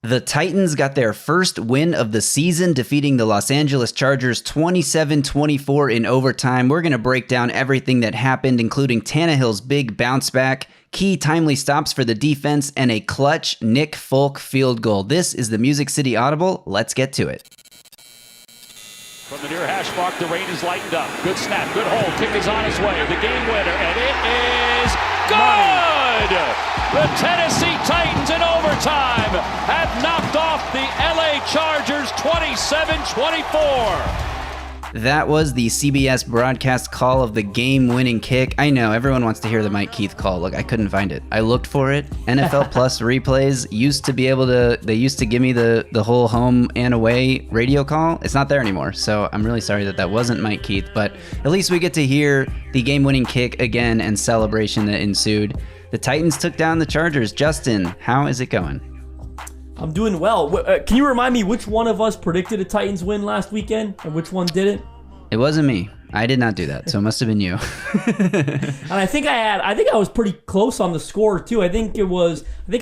The Titans got their first win of the season, defeating the Los Angeles Chargers 27-24 in overtime. We're going to break down everything that happened, including Tannehill's big bounce back, key timely stops for the defense, and a clutch Nick Folk field goal. This is the Music City Audible. Let's get to it. From the near hash mark, the rain is lightened up. Good snap, good hold. Kick is on its way. The game winner, and it is good! The Tennessee Titans in overtime have knocked off the LA Chargers 27-24. That was the CBS broadcast call of the game-winning kick. I know, everyone wants to hear the Mike Keith call. Look, I couldn't find it. I looked for it. NFL Plus replays used to be able to, they used to give me the whole home and away radio call. It's not there anymore, so I'm really sorry that wasn't Mike Keith, but at least we get to hear the game-winning kick again and celebration that ensued. The Titans took down the Chargers. Justin, how is it going? I'm doing well. Can you remind me which one of us predicted a Titans win last weekend and which one didn't? It wasn't me. I did not do that, so it must have been you. And I think I was pretty close on the score too. I think I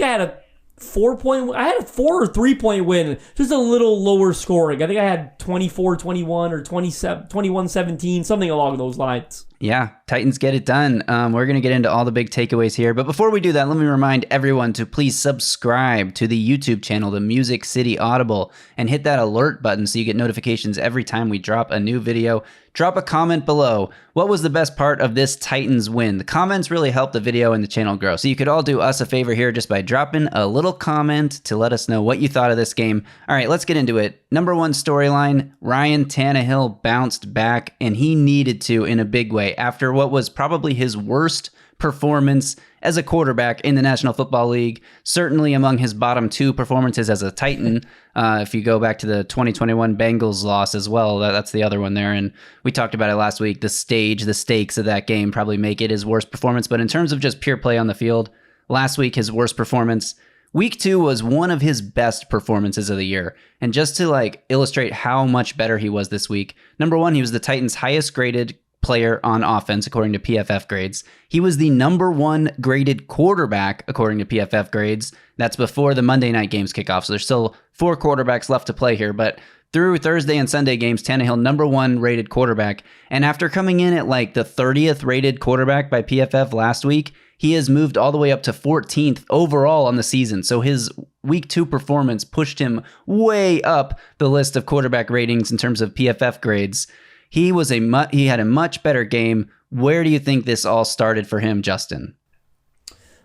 had a 4 or 3 point win, just a little lower scoring. I think I had 24-21 or 21-17, something along those lines. Yeah, Titans get it done. We're going to get into all the big takeaways here. But before we do that, let me remind everyone to please subscribe to the YouTube channel, the Music City Audible, and hit that alert button so you get notifications every time we drop a new video. Drop a comment below. What was the best part of this Titans win? The comments really help the video and the channel grow. So you could all do us a favor here just by dropping a little comment to let us know what you thought of this game. All right, let's get into it. Number one storyline, Ryan Tannehill bounced back, and he needed to in a big way after what was probably his worst performance as a quarterback in the National Football League, certainly among his bottom two performances as a Titan. If you go back to the 2021 Bengals loss as well, that's the other one there. And we talked about it last week. The stakes of that game probably make it his worst performance. But in terms of just pure play on the field, last week, his worst performance. Week 2 was one of his best performances of the year. And just to illustrate how much better he was this week, number one, he was the Titans' highest graded player on offense, according to PFF grades. He was the number one graded quarterback, according to PFF grades. That's before the Monday night games kick off. So there's still 4 quarterbacks left to play here. But through Thursday and Sunday games, Tannehill, number one rated quarterback. And after coming in at the 30th rated quarterback by PFF last week, he has moved all the way up to 14th overall on the season. So his week 2 performance pushed him way up the list of quarterback ratings in terms of PFF grades. He had a much better game. Where do you think this all started for him, Justin?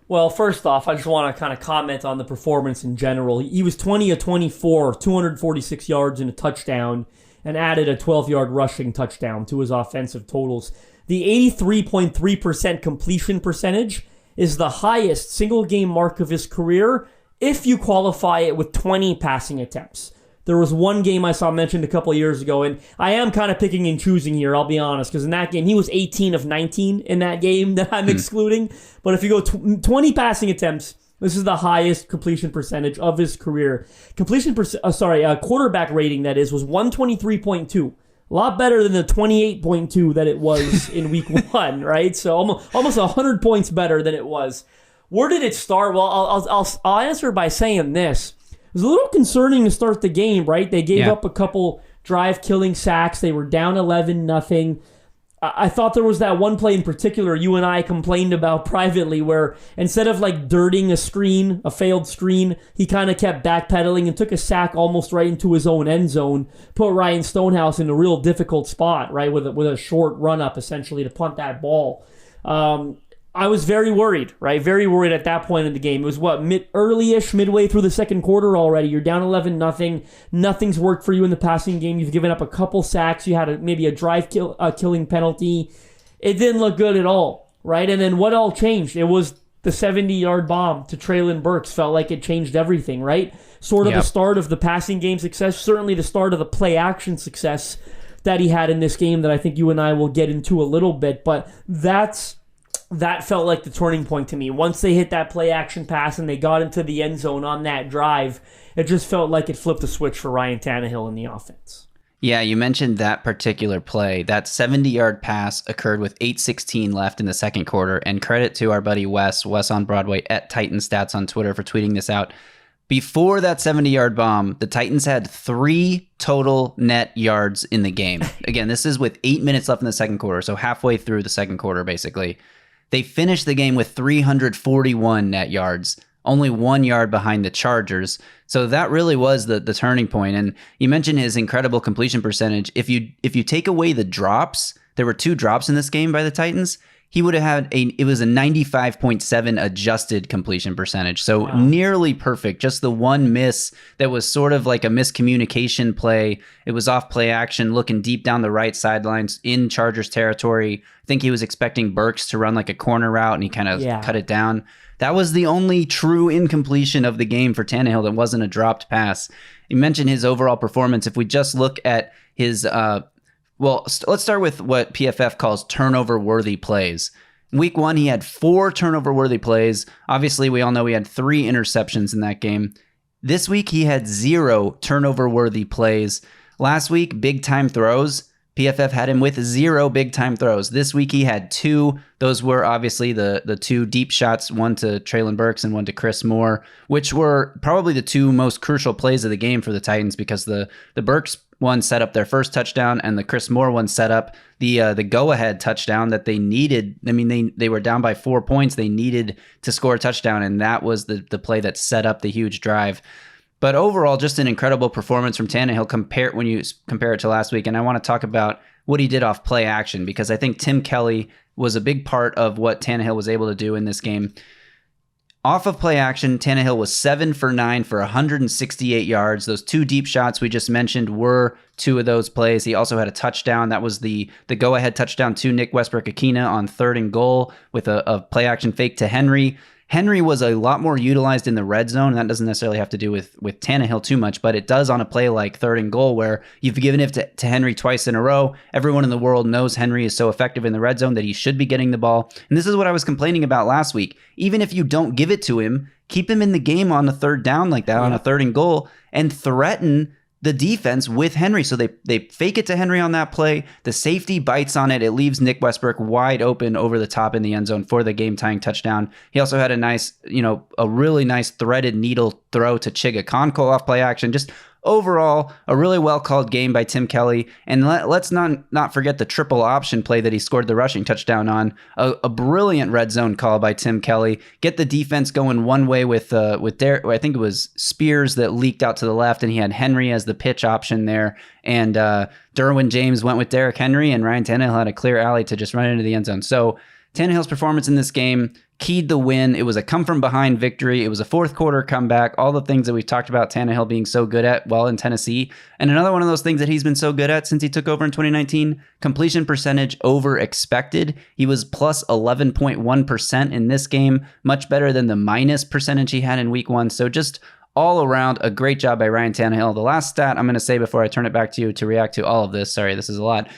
Well, first off, I just want to kind of comment on the performance in general. He was 20 of 24, 246 yards and a touchdown, and added a 12-yard rushing touchdown to his offensive totals. The 83.3% completion percentage is the highest single-game mark of his career if you qualify it with 20 passing attempts. There was one game I saw mentioned a couple of years ago, and I am kind of picking and choosing here, I'll be honest, because in that game, he was 18 of 19 in that game that I'm excluding. But if you go 20 passing attempts, this is the highest completion percentage of his career. Quarterback rating, that is, was 123.2. A lot better than the 28.2 that it was in week 1, right? So almost 100 points better than it was. Where did it start? Well, I'll answer by saying this. It was a little concerning to start the game, right? They gave up a couple drive-killing sacks. They were down 11-0. I thought there was that one play in particular you and I complained about privately where instead of dirting a failed screen, he kind of kept backpedaling and took a sack almost right into his own end zone, put Ryan Stonehouse in a real difficult spot, right, with a short run-up essentially to punt that ball. I was very worried, right? Very worried at that point in the game. It was midway through the second quarter already. You're down 11-0. Nothing's worked for you in the passing game. You've given up a couple sacks. You had maybe a killing penalty. It didn't look good at all, right? And then what all changed? It was the 70-yard bomb to Treylon Burks. Felt like it changed everything, right? Sort of the start of the passing game success, certainly the start of the play-action success that he had in this game that I think you and I will get into a little bit. But that felt like the turning point to me. Once they hit that play action pass and they got into the end zone on that drive, it just felt like it flipped the switch for Ryan Tannehill in the offense. Yeah, you mentioned that particular play. That 70-yard pass occurred with 8:16 left in the second quarter, and credit to our buddy Wes on Broadway at Titan Stats on Twitter for tweeting this out. Before that 70-yard bomb, the Titans had 3 total net yards in the game. Again, this is with 8 minutes left in the second quarter, so halfway through the second quarter, basically. They finished the game with 341 net yards, only 1 yard behind the Chargers. So that really was the turning point. And you mentioned his incredible completion percentage. If you take away the drops, there were 2 drops in this game by the Titans. He would have had it was a 95.7 adjusted completion percentage. So nearly perfect. Just the one miss that was sort of like a miscommunication play. It was off play action, looking deep down the right sidelines in Chargers territory. I think he was expecting Burks to run like a corner route, and he kind of cut it down. That was the only true incompletion of the game for Tannehill that wasn't a dropped pass. You mentioned his overall performance. If we just look at his let's start with what PFF calls turnover-worthy plays. Week 1, he had 4 turnover-worthy plays. Obviously, we all know he had 3 interceptions in that game. This week, he had 0 turnover-worthy plays. Last week, big-time throws. PFF had him with 0 big-time throws. This week, he had 2. Those were obviously the 2 deep shots, one to Treylon Burks and one to Chris Moore, which were probably the 2 most crucial plays of the game for the Titans, because the Burks one set up their first touchdown, and the Chris Moore one set up the go-ahead touchdown that they needed. I mean, they were down by 4 points. They needed to score a touchdown, and that was the play that set up the huge drive. But overall, just an incredible performance from Tannehill when you compare it to last week. And I want to talk about what he did off play action, because I think Tim Kelly was a big part of what Tannehill was able to do in this game. Off of play action, Tannehill was 7 for 9 for 168 yards. Those 2 deep shots we just mentioned were 2 of those plays. He also had a touchdown. That was the go-ahead touchdown to Nick Westbrook-Akina on 3rd and goal with a play action fake to Henry. Henry was a lot more utilized in the red zone, and that doesn't necessarily have to do with Tannehill too much, but it does on a play like 3rd and goal where you've given it to Henry twice in a row. Everyone in the world knows Henry is so effective in the red zone that he should be getting the ball. And this is what I was complaining about last week. Even if you don't give it to him, keep him in the game on a 3rd down like that, on a 3rd and goal, and threaten the defense with Henry. So they fake it to Henry on that play. The safety bites on it. It leaves Nick Westbrook wide open over the top in the end zone for the game-tying touchdown. He also had a really nice threaded needle throw to Chiga Conco off play action. Just overall, a really well-called game by Tim Kelly. And let's not forget the triple option play that he scored the rushing touchdown on. A brilliant red zone call by Tim Kelly. Get the defense going one way with Derek. I think it was Spears that leaked out to the left, and he had Henry as the pitch option there. And Derwin James went with Derrick Henry, and Ryan Tannehill had a clear alley to just run into the end zone. So Tannehill's performance in this game keyed the win. It was a come-from-behind victory. It was a fourth-quarter comeback. All the things that we've talked about Tannehill being so good at while in Tennessee. And another one of those things that he's been so good at since he took over in 2019, completion percentage over expected. He was plus 11.1% in this game, much better than the minus percentage he had in week 1. So just all around, a great job by Ryan Tannehill. The last stat I'm going to say before I turn it back to you to react to all of this, sorry, this is a lot,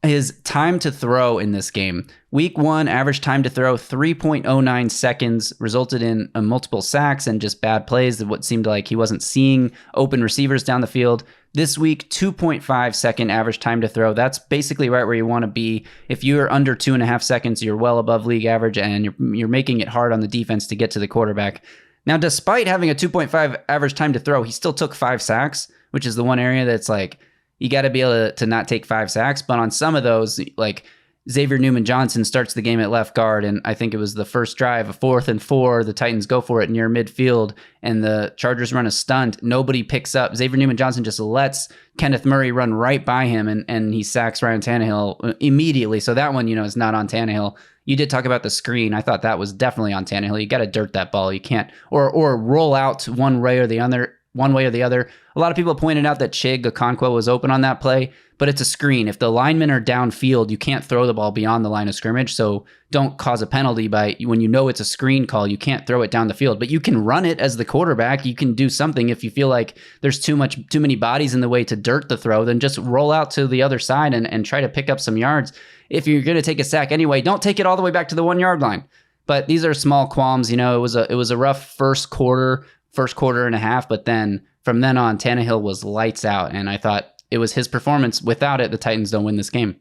his time to throw in this game. Week 1, average time to throw 3.09 seconds, resulted in multiple sacks and just bad plays that what seemed like he wasn't seeing open receivers down the field. This week, 2.5 second average time to throw. That's basically right where you want to be. If you're under 2.5 seconds, you're well above league average, and you're making it hard on the defense to get to the quarterback. Now, despite having a 2.5 average time to throw, he still took 5 sacks, which is the one area that's like, you got to be able to not take 5 sacks. But on some of those, like Xavier Newman-Johnson starts the game at left guard, and I think it was the first drive, a 4th and 4. The Titans go for it near midfield, and the Chargers run a stunt. Nobody picks up. Xavier Newman-Johnson just lets Kenneth Murray run right by him, and he sacks Ryan Tannehill immediately. So that one, is not on Tannehill. You did talk about the screen. I thought that was definitely on Tannehill. You got to dirt that ball. You can't, or roll out one way or the other. A lot of people pointed out that Chig Okonkwo was open on that play, but it's a screen. If the linemen are downfield, you can't throw the ball beyond the line of scrimmage, so don't cause a penalty when you know it's a screen call. You can't throw it down the field, but you can run it as the quarterback. You can do something if you feel like there's too many bodies in the way to dirt the throw, then just roll out to the other side and try to pick up some yards. If you're going to take a sack anyway, don't take it all the way back to the 1 yard line. But these are small qualms. It was a rough first quarter and a half, but then from then on, Tannehill was lights out, and I thought it was his performance. Without it, the Titans don't win this game.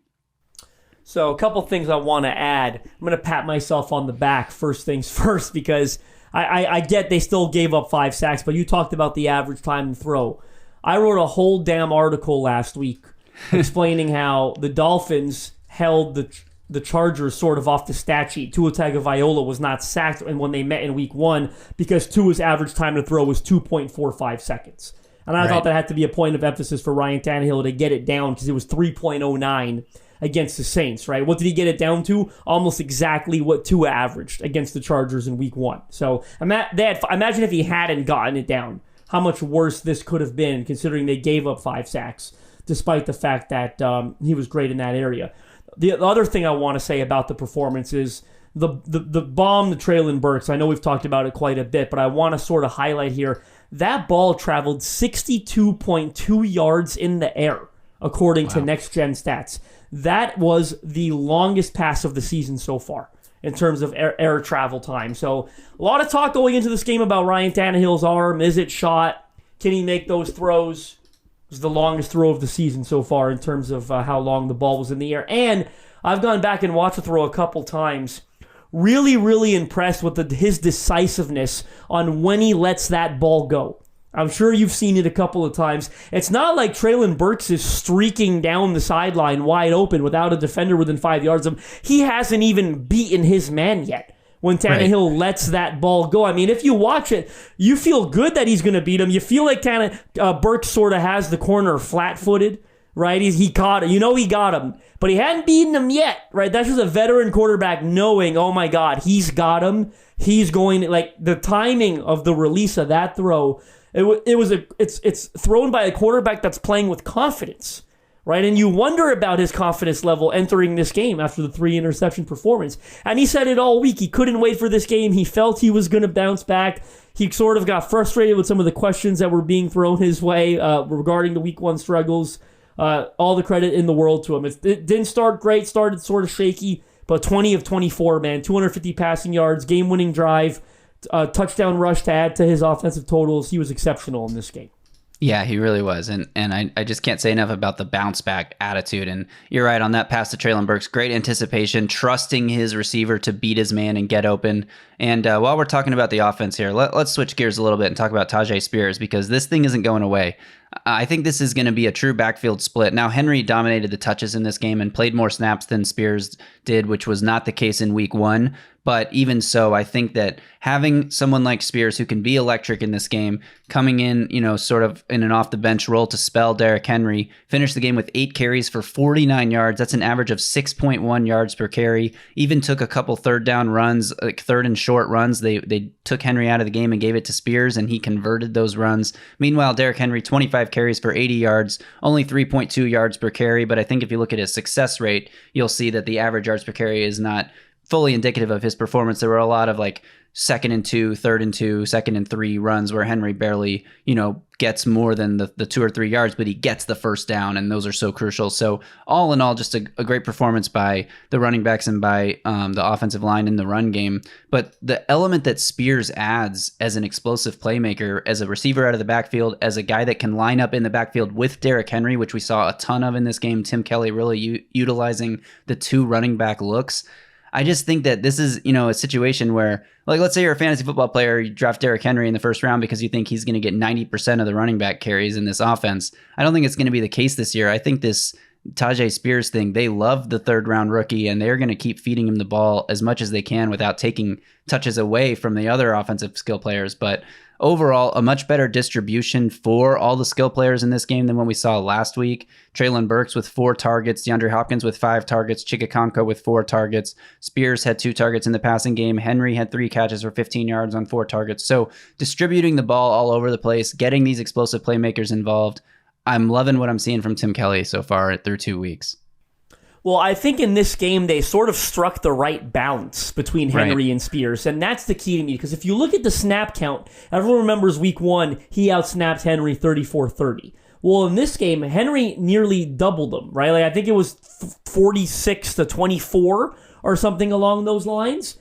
So a couple things I want to add. I'm going to pat myself on the back first things first, because I get they still gave up 5 sacks, but you talked about the average time to throw. I wrote a whole damn article last week explaining how the Dolphins held the Chargers sort of off the stat sheet. Tua Tagovailoa was not sacked when they met in week 1 because Tua's average time to throw was 2.45 seconds. And I thought that had to be a point of emphasis for Ryan Tannehill to get it down because it was 3.09 against the Saints, right? What did he get it down to? Almost exactly what Tua averaged against the Chargers in week 1. So imagine if he hadn't gotten it down, how much worse this could have been considering they gave up 5 sacks, despite the fact that he was great in that area. The other thing I want to say about the performance is the bomb to Treylon Burks. I know we've talked about it quite a bit, but I want to sort of highlight here. That ball traveled 62.2 yards in the air, according to Next Gen Stats. That was the longest pass of the season so far in terms of air travel time. So a lot of talk going into this game about Ryan Tannehill's arm. Is it shot? Can he make those throws? It was the longest throw of the season so far in terms of how long the ball was in the air. And I've gone back and watched the throw a couple times. Really, really impressed with his decisiveness on when he lets that ball go. I'm sure you've seen it a couple of times. It's not like Treylon Burks is streaking down the sideline wide open without a defender within 5 yards of him. He hasn't even beaten his man yet when Tannehill lets that ball go. I mean, if you watch it, you feel good that he's going to beat him. You feel like Burks sort of has the corner flat-footed, right? He caught it. You know he got him, but he hadn't beaten him yet, right? That's just a veteran quarterback knowing, oh my God, he's got him. He's going to, like, the timing of the release of that throw, it's thrown by a quarterback that's playing with confidence, right? And you wonder about his confidence level entering this game after the 3-interception performance. And he said it all week. He couldn't wait for this game. He felt he was going to bounce back. He sort of got frustrated with some of the questions that were being thrown his way regarding the week 1 struggles. All the credit in the world to him. It didn't start great, started sort of shaky, but 20 of 24, man. 250 passing yards, game-winning drive, touchdown rush to add to his offensive totals. He was exceptional in this game. Yeah, he really was. And I just can't say enough about the bounce back attitude. And you're right on that pass to Treylon Burks. Great anticipation, trusting his receiver to beat his man and get open. And while we're talking about the offense here, let's switch gears a little bit and talk about Tyjae Spears because this thing isn't going away. I think this is going to be a true backfield split. Now, Henry dominated the touches in this game and played more snaps than Spears did, which was not the case in week 1. But even so, I think that having someone like Spears who can be electric in this game, coming in, sort of in an off-the-bench role to spell Derrick Henry, finished the game with 8 carries for 49 yards. That's an average of 6.1 yards per carry. Even took a couple third down runs, like third and short runs. They took Henry out of the game and gave it to Spears, and he converted those runs. Meanwhile, Derrick Henry, 25 carries for 80 yards, only 3.2 yards per carry. But I think if you look at his success rate, you'll see that the average yards per carry is not fully indicative of his performance. There were a lot of like 2nd and 2, 3rd and 2, 2nd and 3 runs where Henry barely, gets more than the 2 or 3 yards, but he gets the first down, and those are so crucial. So all in all, just a great performance by the running backs and by the offensive line in the run game. But the element that Spears adds as an explosive playmaker, as a receiver out of the backfield, as a guy that can line up in the backfield with Derrick Henry, which we saw a ton of in this game, Tim Kelly really utilizing the 2 running back looks. I just think that this is, a situation where, like, let's say you're a fantasy football player, you draft Derrick Henry in the first round because you think he's going to get 90% of the running back carries in this offense. I don't think it's going to be the case this year. I think this Tyjae Spears thing, they love the 3rd round rookie, and they're going to keep feeding him the ball as much as they can without taking touches away from the other offensive skill players. But overall, a much better distribution for all the skill players in this game than what we saw last week. Treylon Burks with 4 targets, DeAndre Hopkins with 5 targets, Chigakonko with 4 targets. Spears had 2 targets in the passing game. Henry had 3 catches for 15 yards on 4 targets. So distributing the ball all over the place, getting these explosive playmakers involved. I'm loving what I'm seeing from Tim Kelly so far through 2 weeks. Well, I think in this game, they sort of struck the right balance between Henry and Spears, and that's the key to me, because if you look at the snap count, everyone remembers week 1, he outsnapped Henry 34-30. Well, in this game, Henry nearly doubled him, right? Like, I think it was 46-24 or something along those lines.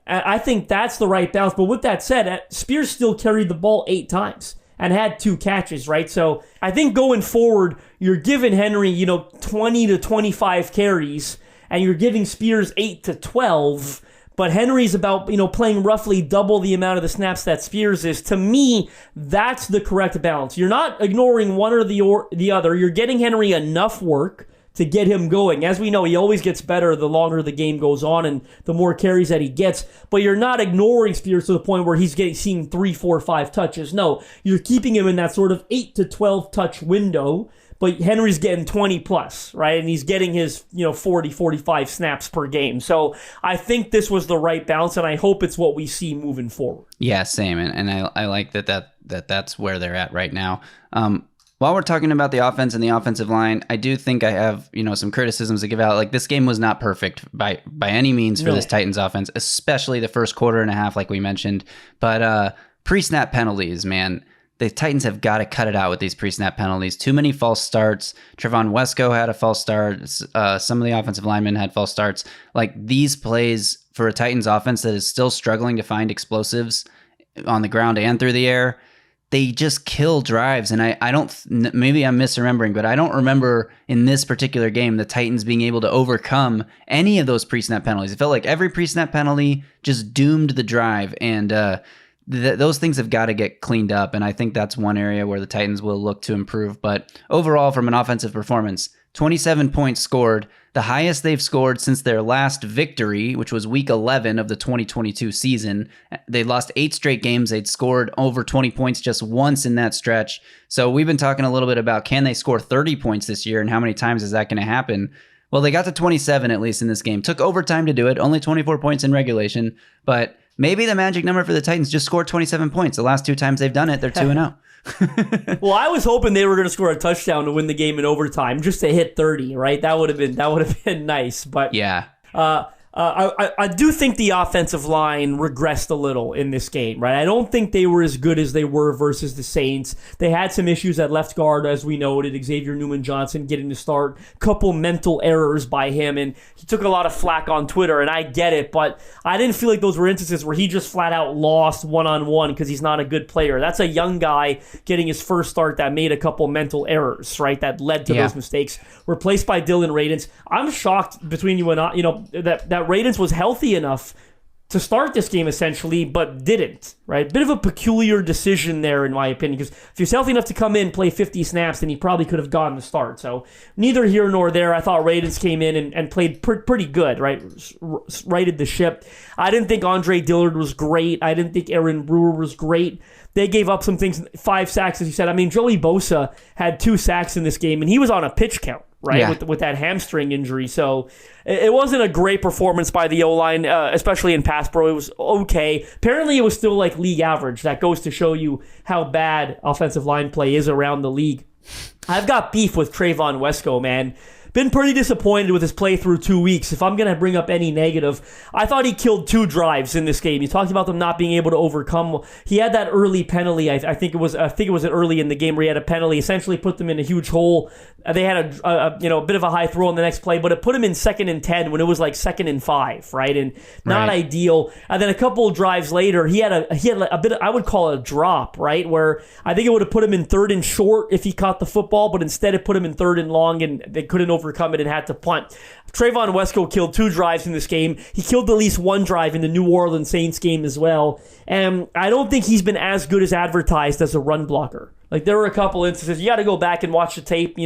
I think that's the right balance, but with that said, Spears still carried the ball 8 times. And had 2 catches, right? So I think going forward, you're giving Henry, 20 to 25 carries, and you're giving Spears 8 to 12. but Henry's about, playing roughly double the amount of the snaps that Spears is. To me, that's the correct balance. You're not ignoring one or the other. You're getting Henry enough work to get him going. As we know, he always gets better the longer the game goes on and the more carries that he gets. But you're not ignoring Spears to the point where he's seeing 3, 4, 5 touches. No, you're keeping him in that sort of 8 to 12 touch window. But Henry's getting 20 plus, right? And he's getting his 40, 45 snaps per game. So I think this was the right balance, and I hope it's what we see moving forward. Yeah, same. And I like that's where they're at right now. While we're talking about the offense and the offensive line, I do think I have, some criticisms to give out. Like, this game was not perfect by any means for this Titans offense, especially the first quarter and a half, like we mentioned. But pre-snap penalties, man, the Titans have got to cut it out with these pre-snap penalties. Too many false starts. Trevon Wesco had a false start. Some of the offensive linemen had false starts. Like, these plays for a Titans offense that is still struggling to find explosives on the ground and through the air, they just kill drives. And I don't, maybe I'm misremembering, but I don't remember in this particular game the Titans being able to overcome any of those pre-snap penalties. It felt like every pre-snap penalty just doomed the drive, and those things have got to get cleaned up. And I think that's one area where the Titans will look to improve. But overall, from an offensive performance, 27 points scored, the highest they've scored since their last victory, which was week 11 of the 2022 season. They lost 8 straight games. They'd scored over 20 points just once in that stretch. So we've been talking a little bit about, can they score 30 points this year, and how many times is that going to happen? Well, they got to 27 at least in this game. Took overtime to do it, only 24 points in regulation, but maybe the magic number for the Titans, just scored 27 points. The last 2 times they've done it, they're 2-0. Well, I was hoping they were going to score a touchdown to win the game in overtime, just to hit 30, right? That would have been nice. But yeah, I do think the offensive line regressed a little in this game, right? I don't think they were as good as they were versus the Saints. They had some issues at left guard, as we noted. Xavier Newman-Johnson getting to start, couple mental errors by him, and he took a lot of flack on Twitter, and I get it, but I didn't feel like those were instances where he just flat out lost one-on-one because he's not a good player. That's a young guy getting his first start that made a couple mental errors, right? That led to those mistakes. Replaced by Dylan Radins. I'm shocked between you and I, that Radins was healthy enough to start this game essentially, but didn't, right? Bit of a peculiar decision there, in my opinion, because if he's healthy enough to come in, play 50 snaps, then he probably could have gotten the start. So neither here nor there. I thought Radins came in and played pretty good, right? Righted the ship. I didn't think Andre Dillard was great. I didn't think Aaron Brewer was great. They gave up some things, 5 sacks, as you said. I mean, Joey Bosa had 2 sacks in this game, and he was on a pitch count, right, yeah, with that hamstring injury. So it wasn't a great performance by the O-line, especially in pass pro. It was okay. Apparently, it was still like league average. That goes to show you how bad offensive line play is around the league. I've got beef with Trevon Wesco, man. Been pretty disappointed with his play through 2 weeks. If I'm going to bring up any negative, I thought he killed 2 drives in this game. You talked about them not being able to overcome. He had that early penalty. I think it was early in the game where he had a penalty, essentially put them in a huge hole. They had a bit of a high throw on the next play, but it put him in 2nd and 10 when it was like 2nd and 5, right? And not ideal. And then a couple of drives later, he had a bit of, I would call it a drop, right? Where I think it would have put him in 3rd and short if he caught the football, but instead it put him in 3rd and long, and they couldn't overcome it and had to punt. Trevon Wesco killed 2 drives in this game. He killed at least 1 drive in the New Orleans Saints game as well. And I don't think he's been as good as advertised as a run blocker. Like, there were a couple instances. You got to go back and watch the tape.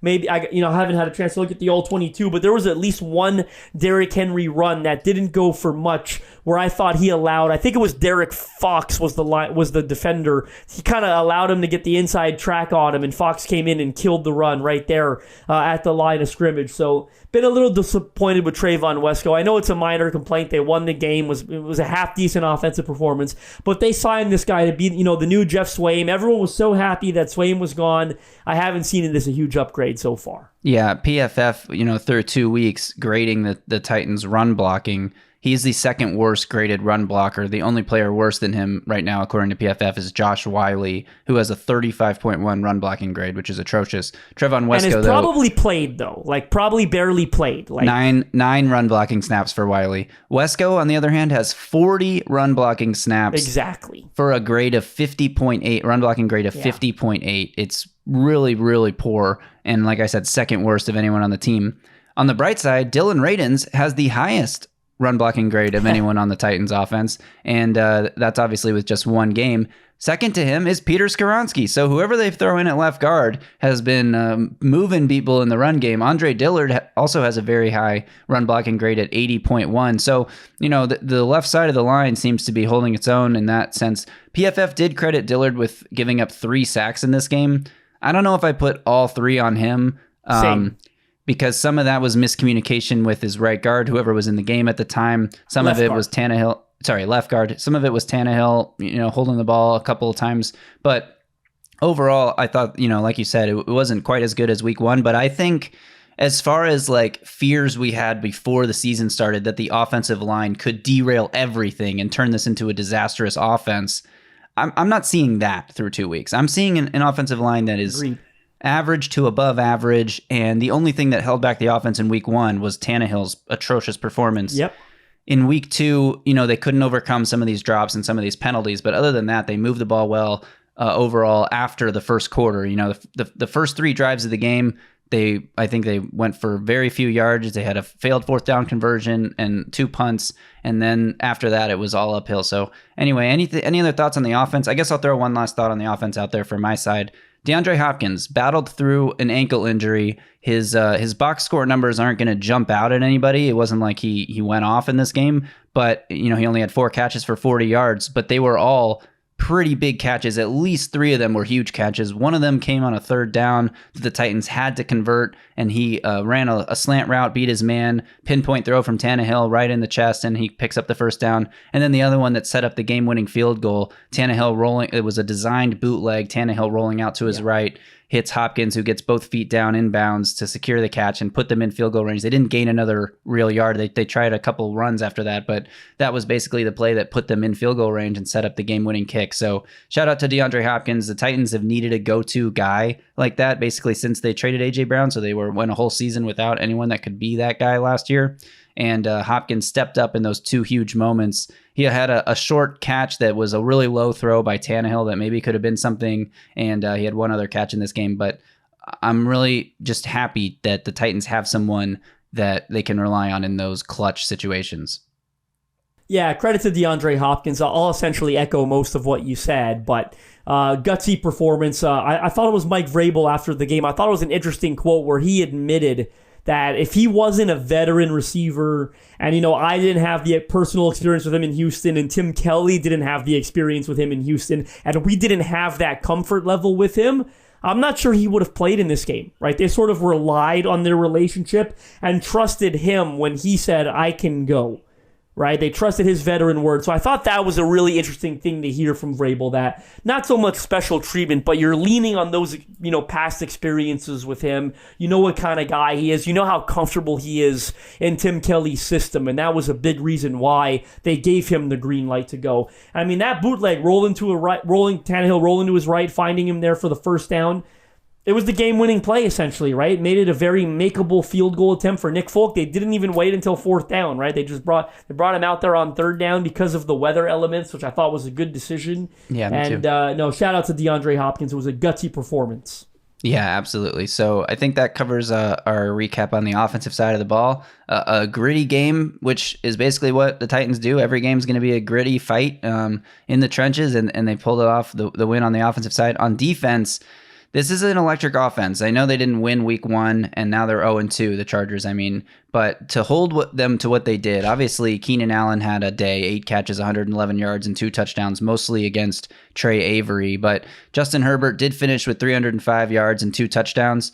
Maybe I haven't had a chance to look at the all 22, but there was at least one Derrick Henry run that didn't go for much, where I thought he allowed. I think it was Derek Fox was the defender. He kind of allowed him to get the inside track on him, and Fox came in and killed the run right there at the line of scrimmage. So, been a little disappointed with Trevon Wesco. I know it's a minor complaint. They won the game. It was a half decent offensive performance, but they signed this guy to be the new Jeff Swaim. Everyone was so happy that Swaim was gone. I haven't seen it as a huge upgrade so far. Yeah, PFF, through 2 weeks grading the Titans' run blocking. He's the 2nd worst graded run blocker. The only player worse than him right now, according to PFF, is Josh Wiley, who has a 35.1 run blocking grade, which is atrocious. Trevon Wesco, and has probably played, though. Like, probably barely played. Like, nine run blocking snaps for Wiley. Wesco, on the other hand, has 40 run blocking snaps. Exactly. For a grade of 50.8, run blocking grade of 50.8. It's really, really poor. And like I said, 2nd worst of anyone on the team. On the bright side, Dylan Radins has the highest run blocking grade of anyone on the Titans offense. And that's obviously with just one game. Second to him is Peter Skoronski. So whoever they throw in at left guard has been moving people in the run game. Andre Dillard also has a very high run blocking grade at 80.1. So, the left side of the line seems to be holding its own in that sense. PFF did credit Dillard with giving up 3 sacks in this game. I don't know if I put all 3 on him. Same. Because some of that was miscommunication with his right guard, whoever was in the game at the time. Some of it was Tannehill. Sorry, left guard. Some of it was Tannehill, holding the ball a couple of times. But overall, I thought, like you said, it wasn't quite as good as week 1. But I think as far as like fears we had before the season started that the offensive line could derail everything and turn this into a disastrous offense, I'm not seeing that through 2 weeks. I'm seeing an offensive line that is average to above average. And the only thing that held back the offense in week 1 was Tannehill's atrocious performance. Yep. In week 2, they couldn't overcome some of these drops and some of these penalties. But other than that, they moved the ball well overall after the first quarter. The first 3 drives of the game, I think they went for very few yards. They had a failed 4th down conversion and 2 punts. And then after that, it was all uphill. So anyway, any other thoughts on the offense? I guess I'll throw one last thought on the offense out there for my side. DeAndre Hopkins battled through an ankle injury. His box score numbers aren't going to jump out at anybody. It wasn't like he went off in this game, but he only had 4 catches for 40 yards, but they were all pretty big catches. At least 3 of them were huge catches. One of them came on a 3rd down that the Titans had to convert, and he ran a slant route, beat his man, pinpoint throw from Tannehill right in the chest, and he picks up the 1st down. And then the other one that set up the game-winning field goal, Tannehill rolling, it was a designed bootleg, Tannehill rolling out to his right, hits Hopkins, who gets both feet down inbounds to secure the catch and put them in field goal range. They didn't gain another real yard. They tried a couple runs after that, but that was basically the play that put them in field goal range and set up the game-winning kick. So shout out to DeAndre Hopkins. The Titans have needed a go-to guy like that basically since they traded A.J. Brown, so they went a whole season without anyone that could be that guy last year. And Hopkins stepped up in those 2 huge moments. He had a short catch that was a really low throw by Tannehill that maybe could have been something, and he had one other catch in this game. But I'm really just happy that the Titans have someone that they can rely on in those clutch situations. Yeah, credit to DeAndre Hopkins. I'll essentially echo most of what you said, but gutsy performance. I thought it was Mike Vrabel after the game. I thought it was an interesting quote where he admitted that if he wasn't a veteran receiver, and I didn't have the personal experience with him in Houston, and Tim Kelly didn't have the experience with him in Houston, and we didn't have that comfort level with him, I'm not sure he would have played in this game, right? They sort of relied on their relationship and trusted him when he said, I can go, right? They trusted his veteran word. So I thought that was a really interesting thing to hear from Vrabel, that not so much special treatment, but you're leaning on those, past experiences with him. You know what kind of guy he is. You know how comfortable he is in Tim Kelly's system. And that was a big reason why they gave him the green light to go. I mean, that bootleg Tannehill rolling to his right, finding him there for the 1st down. It was the game-winning play, essentially, right? It made it a very makeable field goal attempt for Nick Folk. They didn't even wait until 4th down, right? They brought him out there on 3rd down because of the weather elements, which I thought was a good decision. Yeah, me too. And shout out to DeAndre Hopkins. It was a gutsy performance. Yeah, absolutely. So I think that covers our recap on the offensive side of the ball. A gritty game, which is basically what the Titans do. Every game is going to be a gritty fight in the trenches, and they pulled it off, the win on the offensive side. On defense, this is an electric offense. I know they didn't win week 1, and now they're 0-2, the Chargers, but to hold them to what they did, obviously Keenan Allen had a day, 8 catches, 111 yards, and 2 touchdowns, mostly against Trey Avery, but Justin Herbert did finish with 305 yards and 2 touchdowns,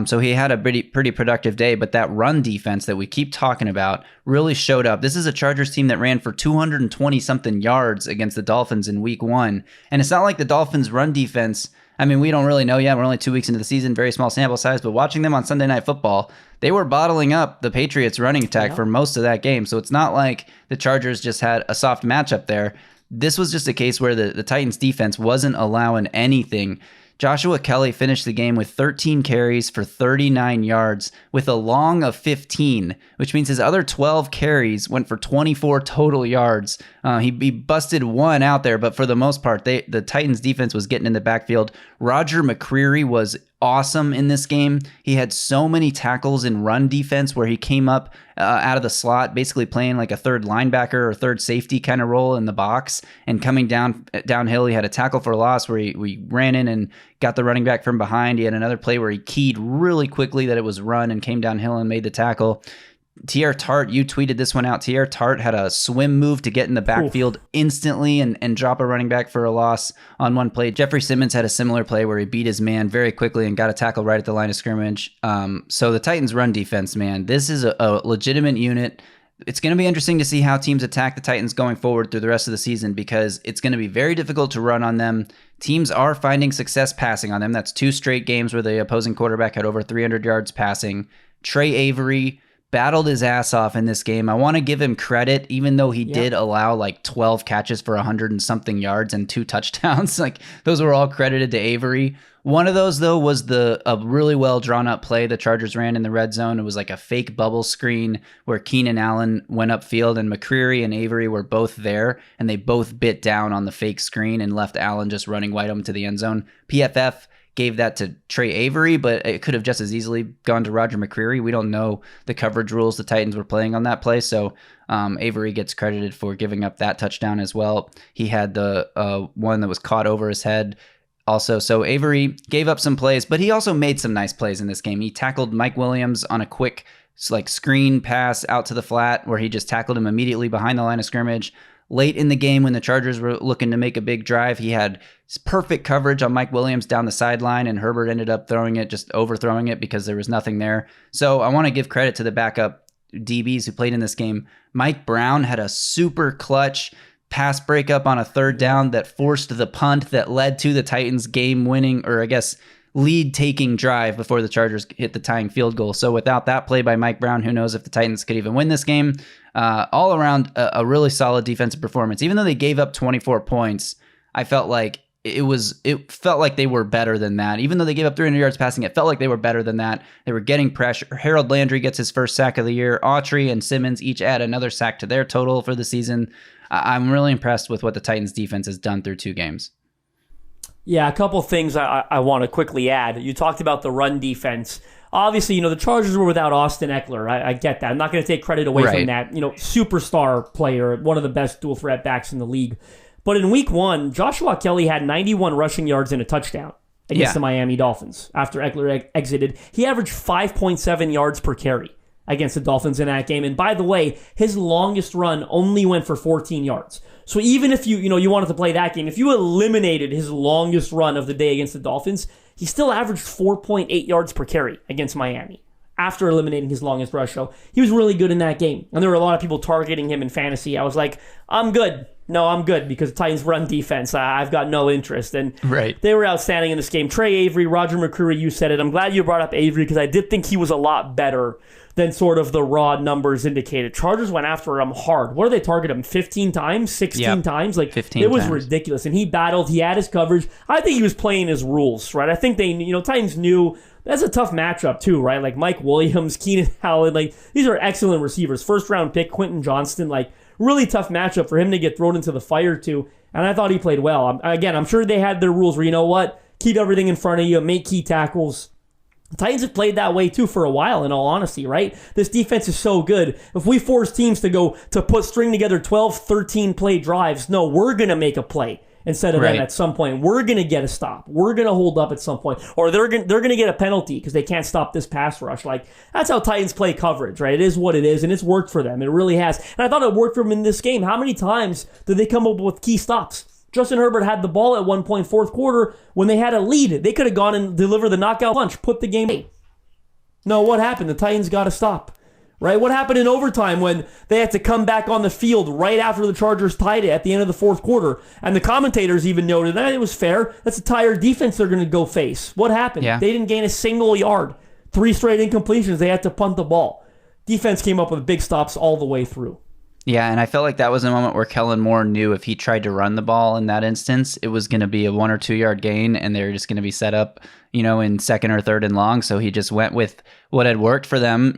so he had a pretty productive day, but that run defense that we keep talking about really showed up. This is a Chargers team that ran for 220-something yards against the Dolphins in week 1, and it's not like the Dolphins' run defense, we don't really know yet. We're only 2 weeks into the season, very small sample size, but watching them on Sunday Night Football, they were bottling up the Patriots' running attack for most of that game. So it's not like the Chargers just had a soft matchup there. This was just a case where the Titans' defense wasn't allowing anything. Joshua Kelly finished the game with 13 carries for 39 yards with a long of 15, which means his other 12 carries went for 24 total yards. He busted one out there, but for the most part, the Titans defense was getting in the backfield. Roger McCreary was awesome in this game. He had so many tackles in run defense where he came up out of the slot, basically playing like a third linebacker or third safety kind of role in the box, and coming downhill. He had a tackle for loss where he ran in and got the running back from behind. He had another play where he keyed really quickly that it was run and came downhill and made the tackle. T.R. Tart, you tweeted this one out. T.R. Tart had a swim move to get in the backfield instantly and drop a running back for a loss on one play. Jeffrey Simmons had a similar play where he beat his man very quickly and got a tackle right at the line of scrimmage. So the Titans' run defense, man, this is a legitimate unit. It's going to be interesting to see how teams attack the Titans going forward through the rest of the season, because it's going to be very difficult to run on them. Teams are finding success passing on them. That's 2 straight games where the opposing quarterback had over 300 yards passing. Trey Avery battled his ass off in this game. I want to give him credit, even though he did allow like 12 catches for 100 and something yards and 2 touchdowns. Like, those were all credited to Avery. One of those, though, was a really well drawn up play the Chargers ran in the red zone. It was like a fake bubble screen where Keenan Allen went upfield and McCreary and Avery were both there, and they both bit down on the fake screen and left Allen just running wide open to the end zone. PFF gave that to Trey Avery, but it could have just as easily gone to Roger McCreary. We don't know the coverage rules the Titans were playing on that play, so Avery gets credited for giving up that touchdown as well. He had the one that was caught over his head also. So Avery gave up some plays, but he also made some nice plays in this game. He tackled Mike Williams on a quick screen pass out to the flat where he just tackled him immediately behind the line of scrimmage. Late in the game when the Chargers were looking to make a big drive, he had perfect coverage on Mike Williams down the sideline, and Herbert ended up just overthrowing it because there was nothing there. So I want to give credit to the backup DBs who played in this game. Mike Brown had a super clutch pass breakup on a third down that forced the punt that led to the Titans game-winning, or I guess lead-taking drive before the Chargers hit the tying field goal. So without that play by Mike Brown, who knows if the Titans could even win this game. All around, a really solid defensive performance. Even though they gave up 24 points, I felt like it felt like they were better than that. Even though they gave up 300 yards passing, it felt like they were better than that. They were getting pressure. Harold Landry gets his first sack of the year. Autry and Simmons each add another sack to their total for the season. I'm really impressed with what the Titans defense has done through 2 games. Yeah, a couple things I want to quickly add. You talked about the run defense. Obviously, the Chargers were without Austin Eckler. I get that. I'm not going to take credit away from that. Superstar player, one of the best dual threat backs in the league. But in week 1, Joshua Kelly had 91 rushing yards and a touchdown against the Miami Dolphins after Eckler exited. He averaged 5.7 yards per carry against the Dolphins in that game. And by the way, his longest run only went for 14 yards. So even if you wanted to play that game, if you eliminated his longest run of the day against the Dolphins, he still averaged 4.8 yards per carry against Miami after eliminating his longest rush. So he was really good in that game. And there were a lot of people targeting him in fantasy. I was like, I'm good. No, I'm good because the Titans run defense. I've got no interest. And they were outstanding in this game. Trey Avery, Roger McCreary, you said it. I'm glad you brought up Avery because I did think he was a lot better than sort of the raw numbers indicated. Chargers went after him hard. What did they target him? 15 times? 16 times? 15 it was times. Ridiculous. And he battled. He had his coverage. I think he was playing his rules, right? I think they, Titans knew that's a tough matchup too, right? Like Mike Williams, Keenan Allen, these are excellent receivers. First round pick, Quentin Johnston, really tough matchup for him to get thrown into the fire to. And I thought he played well. I'm sure they had their rules where, keep everything in front of you, make key tackles. The Titans have played that way too for a while, in all honesty, right? This defense is so good. If we force teams to string together 12, 13 play drives, no, we're going to make a play instead of them at some point. We're going to get a stop. We're going to hold up at some point. Or they're going to get a penalty because they can't stop this pass rush. That's how Titans play coverage, right? It is what it is, and it's worked for them. It really has. And I thought it worked for them in this game. How many times did they come up with key stops? Justin Herbert had the ball at one point, fourth quarter, when they had a lead. They could have gone and delivered the knockout punch, put the game in. No, what happened? The Titans got to stop, right? What happened in overtime when they had to come back on the field right after the Chargers tied it at the end of the fourth quarter? And the commentators even noted that it was fair. That's a tired defense they're going to go face. What happened? Yeah. They didn't gain a single yard. 3 straight incompletions. They had to punt the ball. Defense came up with big stops all the way through. Yeah, and I felt like that was a moment where Kellen Moore knew if he tried to run the ball in that instance, it was going to be a 1 or 2 yard gain, and they were just going to be set up, in second or third and long. So he just went with what had worked for them,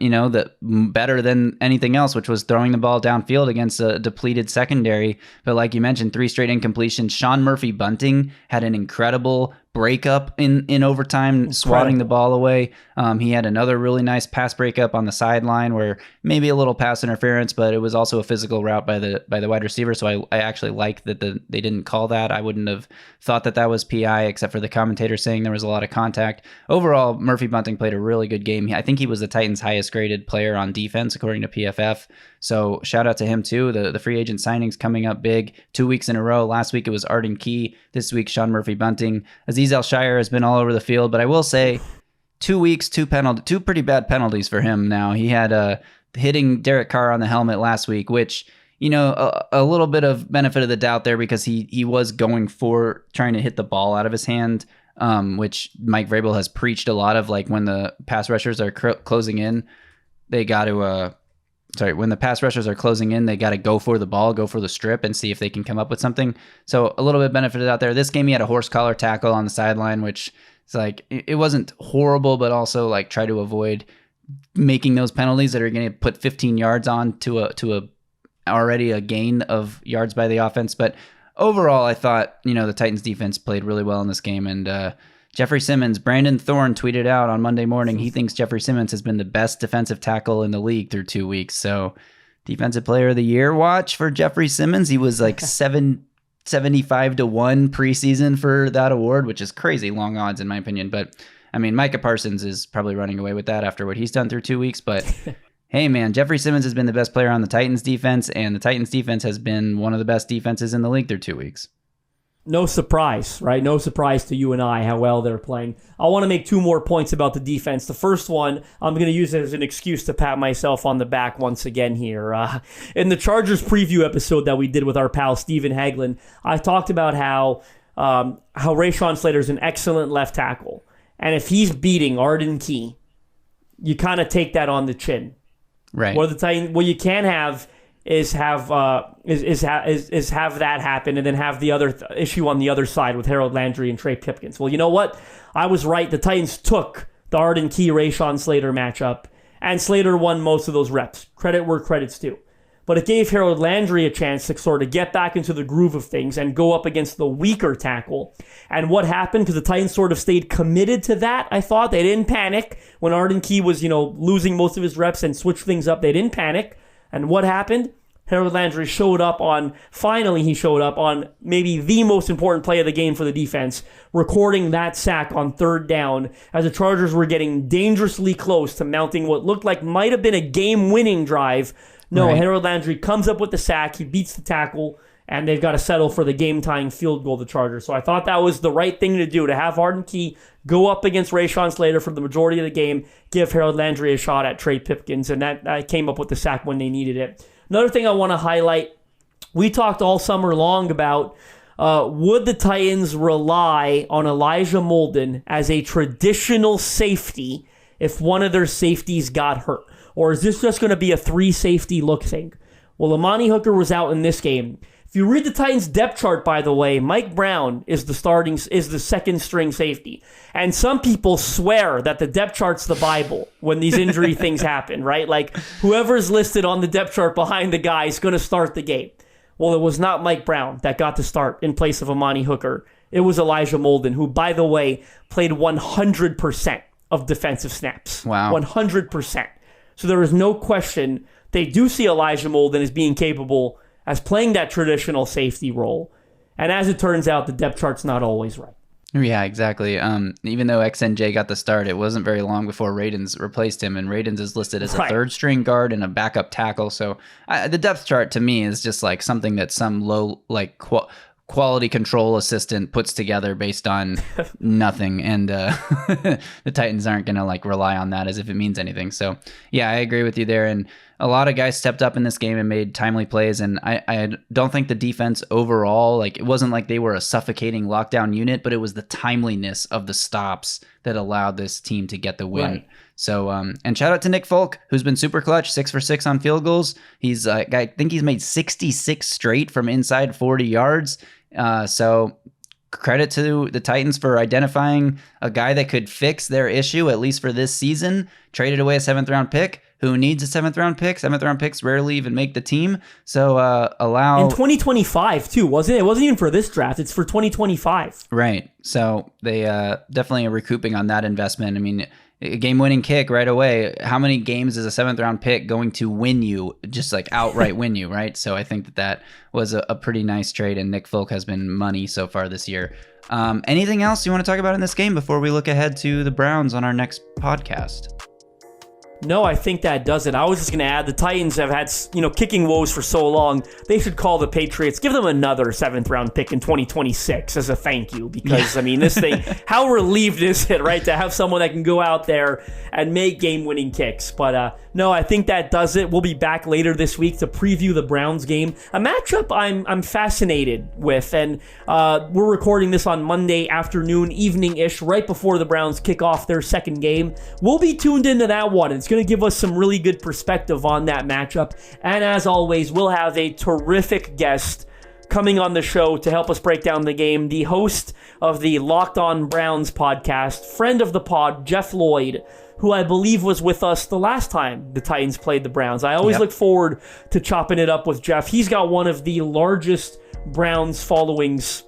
better than anything else, which was throwing the ball downfield against a depleted secondary. But like you mentioned, 3 straight incompletions. Sean Murphy-Bunting had an incredible breakup in overtime, swatting the ball away. He had another really nice pass breakup on the sideline where maybe a little pass interference, but it was also a physical route by the wide receiver. So I actually like that they didn't call that. I wouldn't have thought that was PI, except for the commentator saying there was a lot of contact. Overall, Murphy Bunting played a really good game. I think he was the Titans' highest graded player on defense, according to PFF. So shout out to him too. The free agent signings coming up big 2 weeks in a row. Last week it was Arden Key. This week, Sean Murphy Bunting. Azeez Al-Shire has been all over the field, but I will say 2 weeks, two pretty bad penalties for him now. He had hitting Derek Carr on the helmet last week, which, a little bit of benefit of the doubt there because he was going for trying to hit the ball out of his hand, which Mike Vrabel has preached a lot of, like when the pass rushers are closing in, they got to when the pass rushers are closing in, they got to go for the ball, go for the strip, and see if they can come up with something. So a little bit benefited out there. This game, he had a horse collar tackle on the sideline, which is like, it wasn't horrible, but also like try to avoid making those penalties that are going to put 15 yards on to a already a gain of yards by the offense. But overall, I thought, the Titans defense played really well in this game. And Jeffrey Simmons, Brandon Thorne tweeted out on Monday morning, he thinks Jeffrey Simmons has been the best defensive tackle in the league through 2 weeks. So defensive player of the year watch for Jeffrey Simmons. He was like 75 to 1 preseason for that award, which is crazy long odds in my opinion. But I mean, Micah Parsons is probably running away with that after what he's done through 2 weeks. But hey man, Jeffrey Simmons has been the best player on the Titans defense, and the Titans defense has been one of the best defenses in the league through 2 weeks. No surprise, right? No surprise to you and I how well they're playing. I want to make 2 more points about the defense. The first one, I'm going to use it as an excuse to pat myself on the back once again here. In the Chargers preview episode that we did with our pal Steven Hagelin, I talked about how Rashawn Slater's an excellent left tackle. And if he's beating Arden Key, you kind of take that on the chin. Right. What you can have is have that happen and then have the other issue on the other side with Harold Landry and Trey Pipkins. Well, you know what? I was right. The Titans took the Arden Key Rashawn Slater matchup, and Slater won most of those reps. Credit where credit's due. But it gave Harold Landry a chance to sort of get back into the groove of things and go up against the weaker tackle. And what happened? Because the Titans sort of stayed committed to that, I thought. They didn't panic when Arden Key was, losing most of his reps and switched things up. They didn't panic. And what happened? Harold Landry finally he showed up on maybe the most important play of the game for the defense, recording that sack on 3rd down as the Chargers were getting dangerously close to mounting what looked like might have been a game-winning drive. No, right. Harold Landry comes up with the sack, he beats the tackle, and they've got to settle for the game-tying field goal, the Chargers. So I thought that was the right thing to do, to have Arden Key go up against Rashawn Slater for the majority of the game, give Harold Landry a shot at Trey Pipkins, and that came up with the sack when they needed it. Another thing I want to highlight, we talked all summer long about would the Titans rely on Elijah Molden as a traditional safety if one of their safeties got hurt? Or is this just going to be a 3-safety look thing? Well, Amani Hooker was out in this game. If you read the Titans depth chart, by the way, Mike Brown is the second string safety. And some people swear that the depth chart's the Bible when these injury things happen, right? Like whoever's listed on the depth chart behind the guy is going to start the game. Well, it was not Mike Brown that got to start in place of Amani Hooker. It was Elijah Molden, who, by the way, played 100% of defensive snaps. Wow. 100%. So there is no question they do see Elijah Molden as being capable as playing that traditional safety role. And as it turns out, the depth chart's not always right. Yeah, exactly. Even though XNJ got the start, it wasn't very long before Radens replaced him, and Radens is listed as a third string guard and a backup tackle. So the depth chart to me is just like something that some low quality control assistant puts together based on nothing, and the Titans aren't gonna rely on that as if it means anything. So yeah, I agree with you there, and a lot of guys stepped up in this game and made timely plays, and I don't think the defense overall, it wasn't like they were a suffocating lockdown unit, but it was the timeliness of the stops that allowed this team to get the win. Right. So, and shout out to Nick Folk, who's been super clutch, 6 for 6 on field goals. I think he's made 66 straight from inside 40 yards. So credit to the Titans for identifying a guy that could fix their issue, at least for this season. Traded away a 7th round pick, who needs a 7th round pick. 7th round picks rarely even make the team. So allow... In 2025 too, wasn't it? It wasn't even for this draft. It's for 2025. Right. So they definitely are recouping on that investment. I mean, a game-winning kick right away. How many games is a 7th round pick going to win you, just like outright win you, right? So I think that was a pretty nice trade, and Nick Folk has been money so far this year. Anything else you want to talk about in this game before we look ahead to the Browns on our next podcast? No, I think that does it. I was just going to add the Titans have had, kicking woes for so long. They should call the Patriots, give them another 7th round pick in 2026 as a thank you. Because, I mean, this thing, how relieved is it, right, to have someone that can go out there and make game-winning kicks. But, no, I think that does it. We'll be back later this week to preview the Browns game. A matchup I'm fascinated with. And we're recording this on Monday afternoon, evening-ish, right before the Browns kick off their second game. We'll be tuned into that one. It's going to give us some really good perspective on that matchup. And as always, we'll have a terrific guest coming on the show to help us break down the game. The host of the Locked On Browns podcast, friend of the pod, Jeff Lloyd, who I believe was with us the last time the Titans played the Browns. I always look forward to chopping it up with Jeff. He's got one of the largest Browns followings,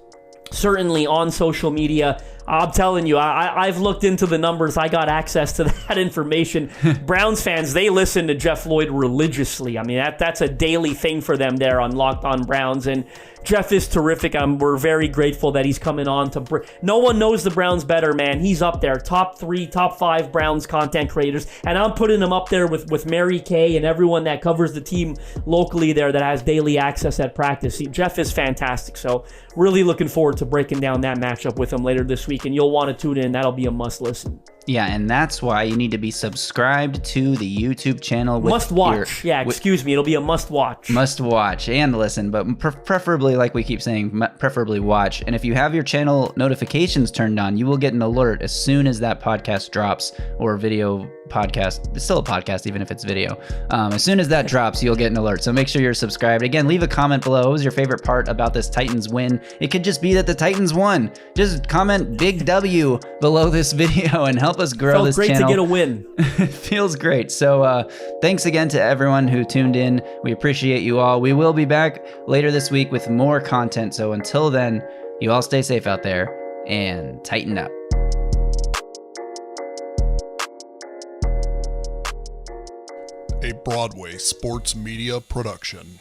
certainly on social media. I'm telling you, I've looked into the numbers. I got access to that information. Browns fans, they listen to Jeff Lloyd religiously. I mean, that's a daily thing for them there on Locked On Browns. And Jeff is terrific. We're very grateful that he's coming on to... No one knows the Browns better, man. He's up there. Top 3, top 5 Browns content creators. And I'm putting him up there with Mary Kay and everyone that covers the team locally there that has daily access at practice. Jeff is fantastic. So really looking forward to breaking down that matchup with him later this week. And you'll want to tune in. That'll be a must listen. Yeah, and that's why you need to be subscribed to the YouTube channel. Must watch. It'll be a must watch. Must watch and listen, but preferably, like we keep saying, preferably watch. And if you have your channel notifications turned on, you will get an alert as soon as that podcast drops, or video podcast. It's still a podcast, even if it's video. As soon as that drops, you'll get an alert. So make sure you're subscribed. Again, leave a comment below. What was your favorite part about this Titans win? It could just be that the Titans won. Just comment big W below this video and help us grow this channel. Felt great to get a win. It feels great. So thanks again to everyone who tuned in. We appreciate you all. We will be back later this week with more content. So until then, you all stay safe out there and tighten up. A Broadway sports media production.